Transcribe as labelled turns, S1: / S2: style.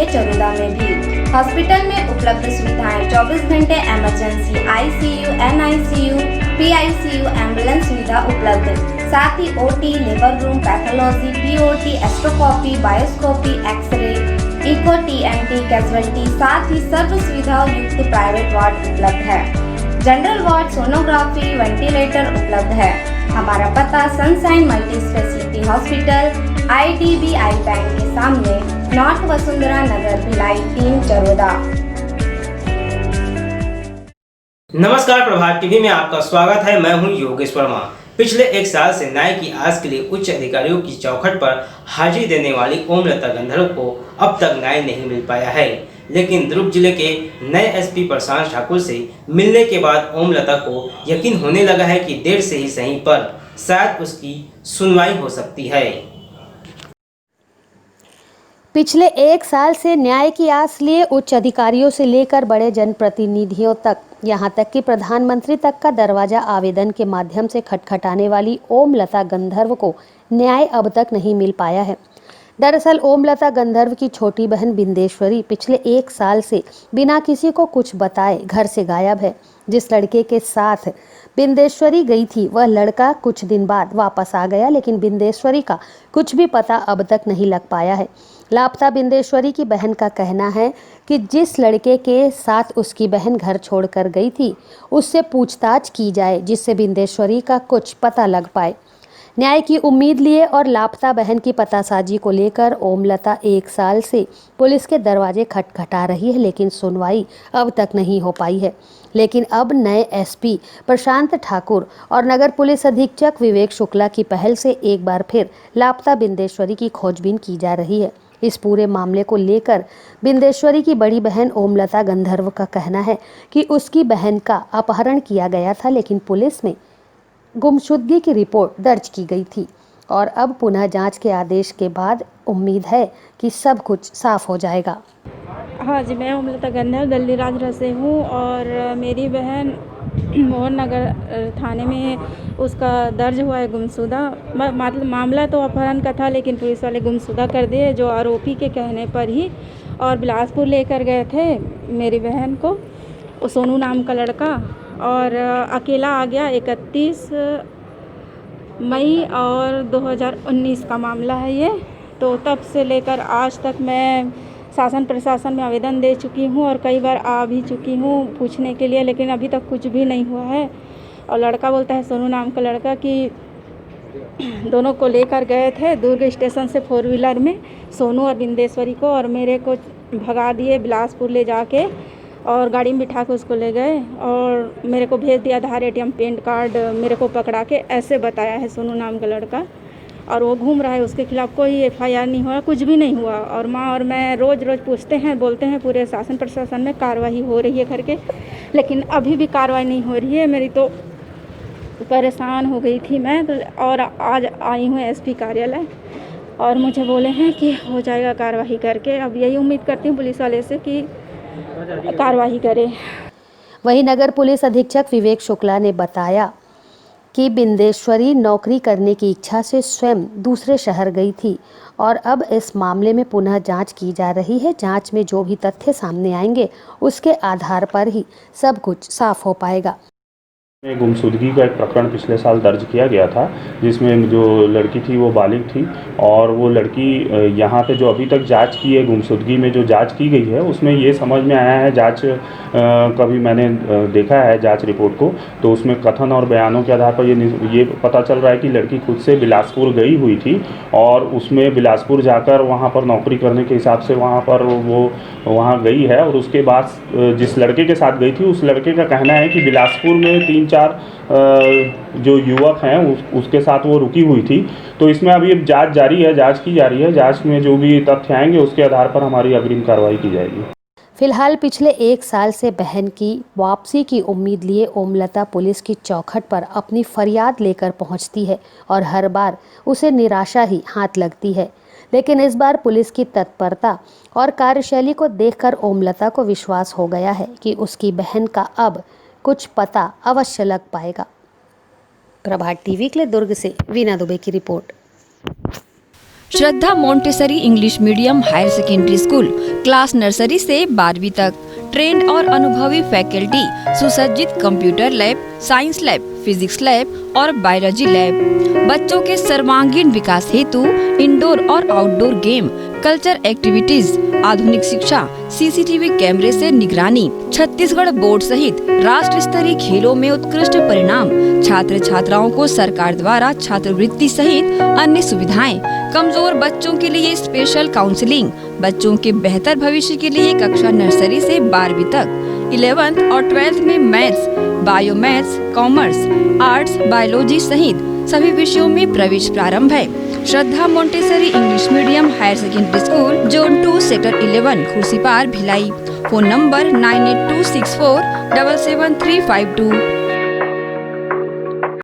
S1: चरोदा में भी। हॉस्पिटल में उपलब्ध सुविधाएं 24 घंटे emergency, ICU, NICU, PICU, ambulance सुविधा उपलब्ध, साथ ही OT, labour room, pathology, POT, एस्ट्रोस्कोपी, बायोस्कोपी, एक्सरे, इको, टीएमटी, कैजुअलिटी, साथ ही सर्व सुविधाओं युक्त प्राइवेट वार्ड उपलब्ध है। जनरल वार्ड, सोनोग्राफी, वेंटिलेटर उपलब्ध है। हमारा पता sunshine multi speciality hospital, IDBI bank के सामने, नॉर्थ वसुंधरा नगर, भिलाई 3, चरोदा।
S2: नमस्कार, प्रभात टीवी में आपका स्वागत है। मैं हूं योगेश वर्मा। पिछले एक साल से न्याय की आस के लिए उच्च अधिकारियों की चौखट पर हाजिरी देने वाली ओमलता गंधर्व को अब तक न्याय नहीं मिल पाया है, लेकिन दुर्ग जिले के नए एसपी प्रशांत ठाकुर से मिलने के बाद ओमलता को यकीन होने लगा है कि देर से ही सही पर शायद उसकी सुनवाई हो सकती है।
S3: पिछले एक साल से न्याय की आस लिए उच्च अधिकारियों से लेकर बड़े जनप्रतिनिधियों तक, यहाँ तक कि प्रधानमंत्री तक का दरवाजा आवेदन के माध्यम से खटखटाने वाली ओमलता गंधर्व को न्याय अब तक नहीं मिल पाया है। दरअसल ओमलता गंधर्व की छोटी बहन बिंदेश्वरी पिछले एक साल से बिना किसी को कुछ बताए घर से गायब है। जिस लड़के के साथ बिंदेश्वरी गई थी वह लड़का कुछ दिन बाद वापस आ गया, लेकिन बिंदेश्वरी का कुछ भी पता अब तक नहीं लग पाया है। लापता बिंदेश्वरी की बहन का कहना है कि जिस लड़के के साथ उसकी बहन घर छोड़कर गई थी उससे पूछताछ की जाए, जिससे बिंदेश्वरी का कुछ पता लग पाए। न्याय की उम्मीद लिए और लापता बहन की पतासाजी को लेकर ओमलता एक साल से पुलिस के दरवाजे खटखटा रही है, लेकिन सुनवाई अब तक नहीं हो पाई है। लेकिन अब नए एसपी प्रशांत ठाकुर और नगर पुलिस अधीक्षक विवेक शुक्ला की पहल से एक बार फिर लापता बिंदेश्वरी की खोजबीन की जा रही है। इस पूरे मामले को लेकर बिंदेश्वरी की बड़ी बहन ओमलता गंधर्व का कहना है कि उसकी बहन का अपहरण किया गया था, लेकिन पुलिस में गुमशुदगी की रिपोर्ट दर्ज की गई थी और अब पुनः जांच के आदेश के बाद उम्मीद है कि सब कुछ साफ हो जाएगा।
S4: हाँ जी, मैं ओमलता गंधर्व दिल्ली राजगृह से हूँ और मेरी बहन मोहन नगर थाने में उसका दर्ज हुआ है गुमशुदा। मतलब मामला तो अपहरण का था, लेकिन पुलिस वाले गुमशुदा कर दिए जो आरोपी के कहने पर ही, और बिलासपुर लेकर गए थे मेरी बहन को, सोनू नाम का लड़का, और अकेला आ गया। 31 मई और 2019 का मामला है ये। तो तब से लेकर आज तक मैं शासन प्रशासन में आवेदन दे चुकी हूँ और कई बार आ भी चुकी हूँ पूछने के लिए, लेकिन अभी तक कुछ भी नहीं हुआ है। और लड़का बोलता है, सोनू नाम का लड़का, कि दोनों को लेकर गए थे दुर्ग स्टेशन से 4 व्हीलर में, सोनू और बिंदेश्वरी को, और मेरे को भगा दिए बिलासपुर ले जाके, और गाड़ी में बिठा के उसको ले गए और मेरे को भेज दिया आधार, ATM, पैन कार्ड मेरे को पकड़ा के, ऐसे बताया है सोनू नाम का लड़का। और वो घूम रहा है, उसके खिलाफ़ कोई FIR नहीं हुआ, कुछ भी नहीं हुआ। और माँ और मैं रोज़ पूछते हैं, बोलते हैं पूरे शासन प्रशासन में कार्रवाई हो रही है करके, लेकिन अभी भी कार्रवाई नहीं हो रही है। मेरी तो परेशान हो गई थी मैं तो, और आज आई हूँ SP कार्यालय और मुझे बोले हैं कि हो जाएगा कार्रवाई करके। अब यही उम्मीद करती हूँ पुलिस वाले से कि कार्रवाई करें।
S3: वहीं नगर पुलिस अधीक्षक विवेक शुक्ला ने बताया कि बिंदेश्वरी नौकरी करने की इच्छा से स्वयं दूसरे शहर गई थी और अब इस मामले में पुनः जांच की जा रही है। जांच में जो भी तथ्य सामने आएंगे उसके आधार पर ही सब कुछ साफ हो पाएगा।
S5: गुमशुदगी का एक प्रकरण पिछले साल दर्ज किया गया था, जिसमें जो लड़की थी वो बालिग थी, और वो लड़की यहाँ पे जो अभी तक जांच की है, गुमशुदगी में जो जांच की गई है उसमें ये समझ में आया है, जांच कभी मैंने देखा है जांच रिपोर्ट को, तो उसमें कथन और बयानों के आधार पर ये पता चल रहा है कि लड़की खुद से बिलासपुर गई हुई थी और उसमें बिलासपुर जाकर वहाँ पर नौकरी करने के हिसाब से वहाँ पर वो वहाँ गई है। और उसके बाद जिस लड़के के साथ गई थी उस लड़के का कहना है कि बिलासपुर में 3-4 जो युवक हैं उसके साथ वो रुकी हुई थी। तो इसमें अभी जांच जारी है, जांच की जा रही है। जांच में जो भी तथ्य आएंगे उसके आधार पर हमारी अग्रिम कार्रवाई की जाएगी।
S3: फिलहाल पिछले एक साल से बहन की वापसी की उम्मीद लिए ओमलता पुलिस की चौखट पर अपनी फरियाद लेकर पहुंचती है और हर बार उसे निराशा ही हाथ लगती है। लेकिन इस बार पुलिस की तत्परता और कार्यशैली को देखकर ओमलता को विश्वास हो गया है कि उसकी बहन का अब कुछ पता अवश्य लग पाएगा। प्रभात टीवी के लिए दुर्ग से वीना दुबे की report.
S6: Shraddha Montessori English medium higher secondary school class nursery से 12वीं तक, ट्रेंड और अनुभवी फैकल्टी, सुसज्जित computer lab, science lab, physics lab और बायोलॉजी लैब। बच्चों के सर्वांगीण विकास हेतु इंडोर और आउटडोर गेम, कल्चर एक्टिविटीज, आधुनिक शिक्षा, सीसीटीवी कैमरे से निगरानी, छत्तीसगढ़ बोर्ड सहित राष्ट्र स्तरीय खेलों में उत्कृष्ट परिणाम, छात्र छात्राओं को सरकार द्वारा छात्रवृत्ति सहित अन्य सुविधाएं, कमजोर बच्चों के लिए स्पेशल काउंसलिंग, बच्चों के बेहतर भविष्य के लिए कक्षा नर्सरी से 12वीं तक, 11th और 12th में maths, bio maths, commerce, arts, biology सहित सभी विषयों में प्रवेश प्रारंभ है। Shraddha Montessori English medium higher secondary school, zone 2, sector 11, Khursipar, Bhilai. Phone number 9826477352।